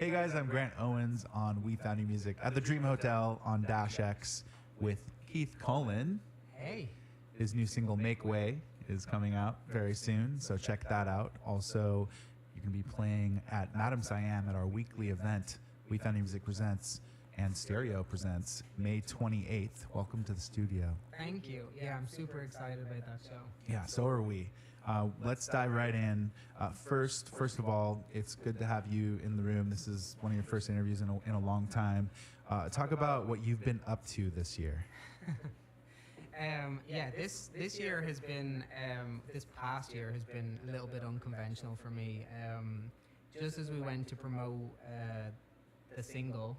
Hey guys, I'm Grant Owens on We Found New Music at the Dream Hotel on Dash X with Keith Cullen. Hey. His new single Make Way is coming out very soon, so check that out. Also, you can be playing at Madame Siam at our weekly event, We Found New Music Presents and Stereo Presents, May 28th. Welcome to the studio. Thank you. Yeah, I'm super excited about that show. Yeah, so are we. Let's dive right in. First of all, it's good to have you in the room. This is one of your first interviews in a long time. Talk about what you've been up to this year. This year has been, this past year has been a little bit unconventional for me. Just as we went to promote the single,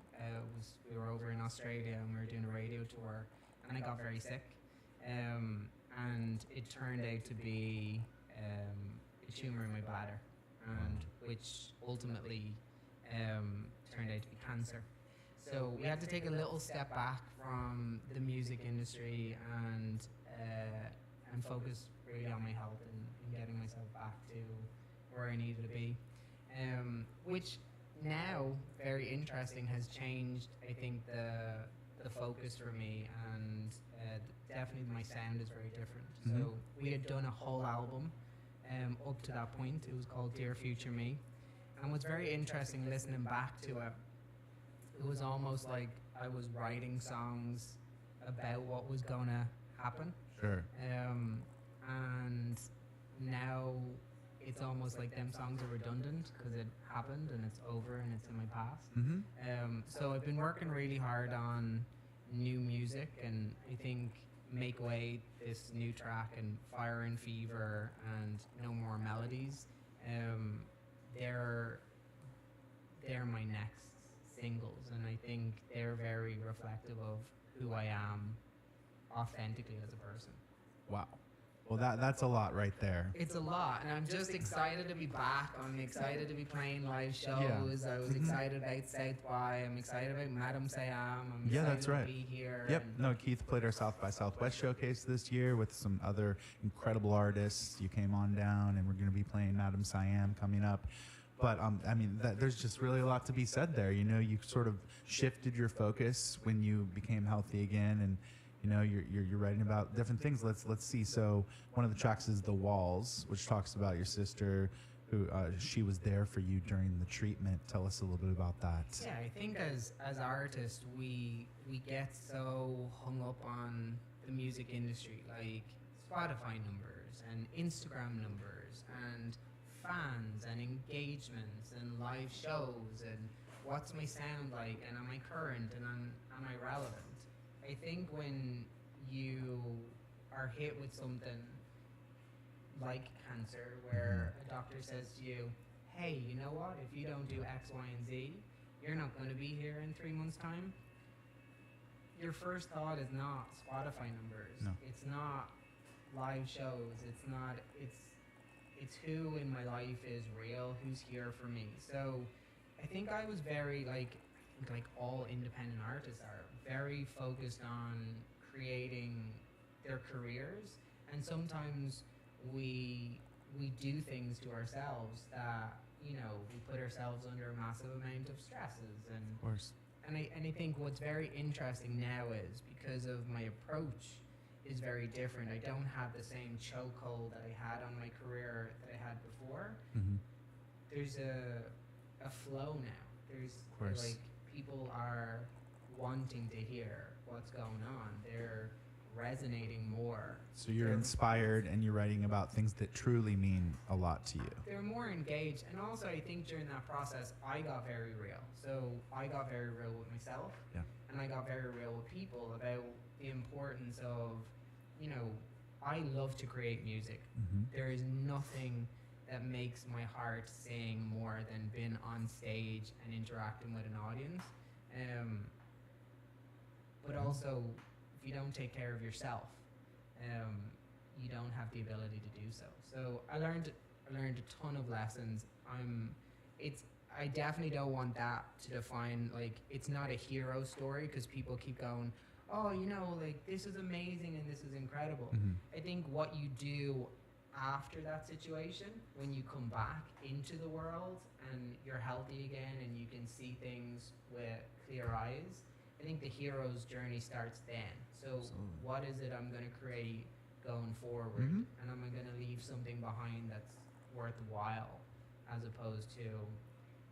we were over in Australia and we were doing a radio tour, and I got very sick. And it turned out to be a tumor in my bladder, and which ultimately turned out to be cancer. So we had to take a little step back from the music industry and focus really on my health and getting myself back to where I needed to be. Which now, very interesting, has changed, I think, the focus for me, and definitely my sound is very different. Mm-hmm. So we had done a whole album up to that point. It was called Dear Future Me. And what's very interesting listening back to it, it was almost like I was writing songs about what was going to happen. Sure. And now it's almost like them songs are redundant because it happened and it's over and it's in my past. Mm-hmm. So I've been working really hard on new music, and I think Make Way, this new track, and Fire and Fever and No More Melodies, they're my next singles, and I think they're very reflective of who I am authentically as a person. Wow. Well, that's a lot right there. It's a lot, and I'm just excited to be back. I'm excited to be playing live shows. Yeah. I was excited about South by. I'm excited about Madame Siam. I'm Yeah, excited that's right. to be here. Yep. and- No, Keith played our South by Southwest showcase this year with some other incredible artists. You came on down, and we're going to be playing Madame Siam coming up. But I mean, there's just really a lot to be said there. You know, you sort of shifted your focus when you became healthy again, and you know, you're writing about different things. Let's see. So one of the tracks is The Walls, which talks about your sister, who she was there for you during the treatment. Tell us a little bit about that. Yeah, I think as artists, we get so hung up on the music industry, like Spotify numbers and Instagram numbers and fans and engagements and live shows and what's my sound like, and am I current, and am I relevant? I think when you are hit with something like cancer, where a doctor says to you, hey, you know what, if you don't do X, Y, and Z, you're not going to be here in 3 months' time, your first thought is not Spotify numbers. No. It's not live shows. It's who in my life is real, who's here for me. So I think I was very, like all independent artists are, very focused on creating their careers, and sometimes we do things to ourselves that, you know, we put ourselves under a massive amount of stresses, and Of course. and I think what's very interesting now is, because of my approach is very different. I don't have the same chokehold that I had on my career that I had before. Mm-hmm. There's a flow now. There's Of course. like, people are wanting to hear what's going on. They're resonating more. So you're inspired, and you're writing about things that truly mean a lot to you. They're more engaged, and also I think during that process I got very real. So I got very real with myself, Yeah. and I got very real with people about the importance of, you know, I love to create music. Mm-hmm. There is nothing that makes my heart sing more than being on stage and interacting with an audience. But also, if you don't take care of yourself, you don't have the ability to do so. So I learned a ton of lessons. I definitely don't want that to define, like, it's not a hero story, because people keep going, oh, you know, like, this is amazing and this is incredible. Mm-hmm. I think what you do after that situation, when you come back into the world and you're healthy again and you can see things with clear eyes, I think the hero's journey starts then. So Absolutely. what is it I'm going to create going forward? Mhm. And am I going to leave something behind that's worthwhile, as opposed to,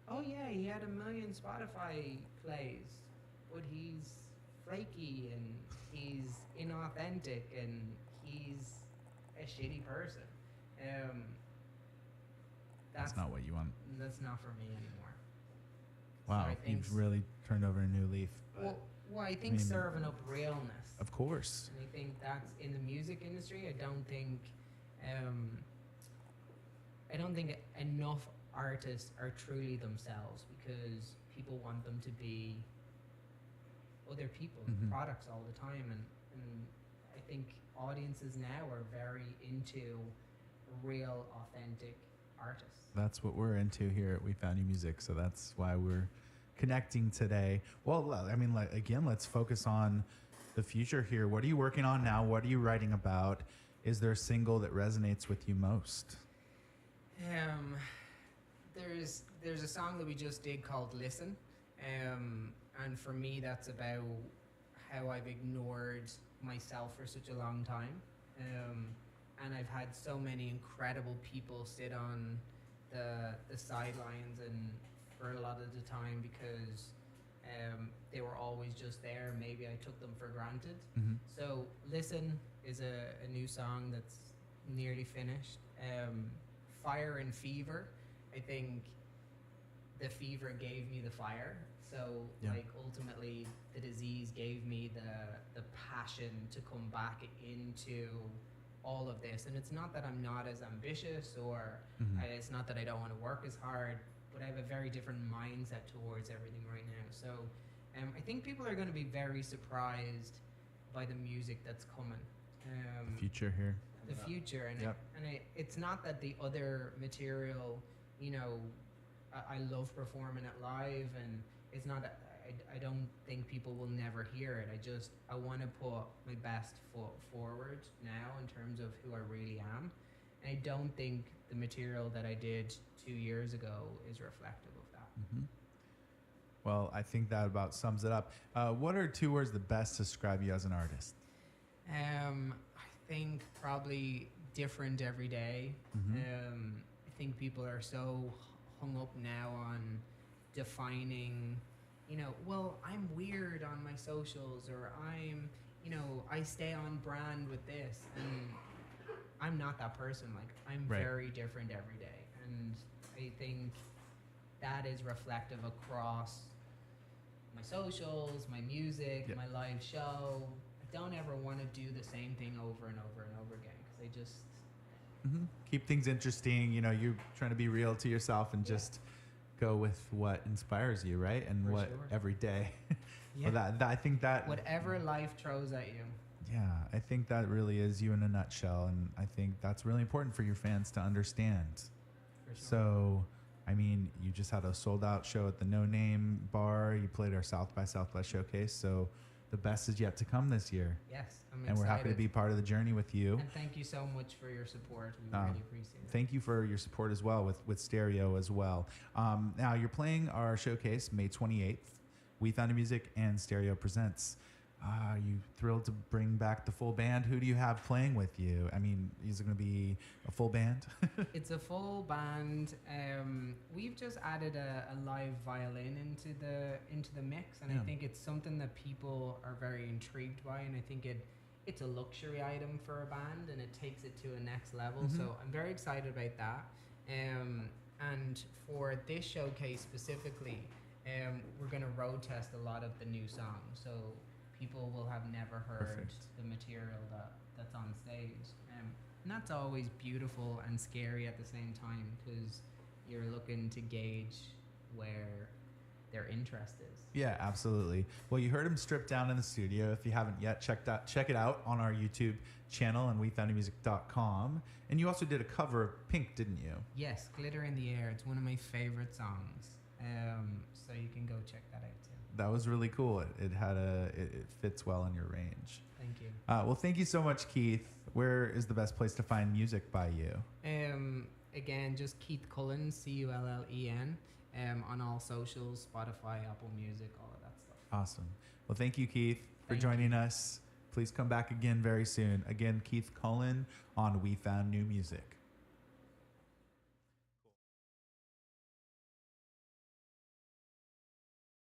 oh yeah, he had 1 million Spotify plays, but he's flaky and he's inauthentic and he's a shitty person. Um, That's not what you want. that's not for me anymore. Wow, So I think you've really turned over a new leaf. But well, I think mean, serving up realness. of course. And I think that's in the music industry. Um, I don't think enough artists are truly themselves, because people want them to be other people, Mhm. products all the time, and I think audiences now are very into real, authentic artists. That's what we're into here at We Found You Music, so that's why we're connecting today. Well, I mean, like, again, let's focus on the future here. What are you working on now? What are you writing about? Is there a single that resonates with you most? There's a song that we just did called "Listen," and for me, that's about how I've ignored myself for such a long time, and I've had so many incredible people sit on the sidelines and for a lot of the time, because they were always just there. Maybe I took them for granted. Mm-hmm. So "Listen" is a new song that's nearly finished. Fire and Fever, I think the fever gave me the fire. So Yeah. like ultimately the disease gave me the passion to come back into all of this. And it's not that I'm not as ambitious, or Mhm. it's not that I don't want to work as hard, but I have a very different mindset towards everything right now. So I think people are going to be very surprised by the music that's coming. Future here. The future, and Yep. it's not that the other material, you know, I love performing it live, and it's not. I don't think people will never hear it. I want to put my best foot forward now in terms of who I really am, and I don't think the material that I did 2 years ago is reflective of that. Mm-hmm. Well, I think that about sums it up. What are 2 words that best describe you as an artist? I think probably different every day. Mhm. I think people are so hung up now on defining, well, I'm weird on my socials, or I stay on brand with this, and I'm not that person. Like, I'm Right. very different every day, and I think that is reflective across my socials, my music, Yep. my live show. I don't ever want to do the same thing over and over and over again, because I just Mm-hmm. Keep things interesting. You're trying to be real to yourself and just go with what inspires you, right? And For what sure. every day. Yeah. Well, I think that whatever life throws at you. Yeah, I think that really is you in a nutshell, and I think that's really important for your fans to understand. For sure. So, I mean, you just had a sold-out show at the No Name Bar. You played our South by Southwest showcase. So, the best is yet to come this year, Yes, I'm excited. and we're happy to be part of the journey with you. And thank you so much for your support. We really appreciate it. Thank you for your support as well with Stereo as well. Now, you're playing our showcase May 28th. We Found Your Music and Stereo Presents. Are you thrilled to bring back the full band? Who do you have playing with you? I mean, is it going to be a full band? It's a full band. We've just added a live violin into the mix, and Yeah. I think it's something that people are very intrigued by, and I think it's a luxury item for a band, and it takes it to a next level. Mhm. So I'm very excited about that. And for this showcase specifically, we're going to road test a lot of the new songs, so people will have never heard Perfect. the material that's on stage. And that's always beautiful and scary at the same time, because you're looking to gauge where their interest is. Yeah, absolutely. Well, you heard him strip down in the studio. If you haven't yet, check it out on our YouTube channel and wefoundmusic.com. And you also did a cover of Pink, didn't you? Yes, Glitter in the Air. It's one of my favorite songs. So you can go check that out too. That was really cool. It fits well in your range. Thank you. Well, thank you so much, Keith. where is the best place to find music by you? Again, just Keith Cullen, Cullen, on all socials, Spotify, Apple Music, all of that stuff. Awesome. Well, thank you, Keith, for Thank joining us. Please come back again very soon. Again, Keith Cullen on We Found New Music.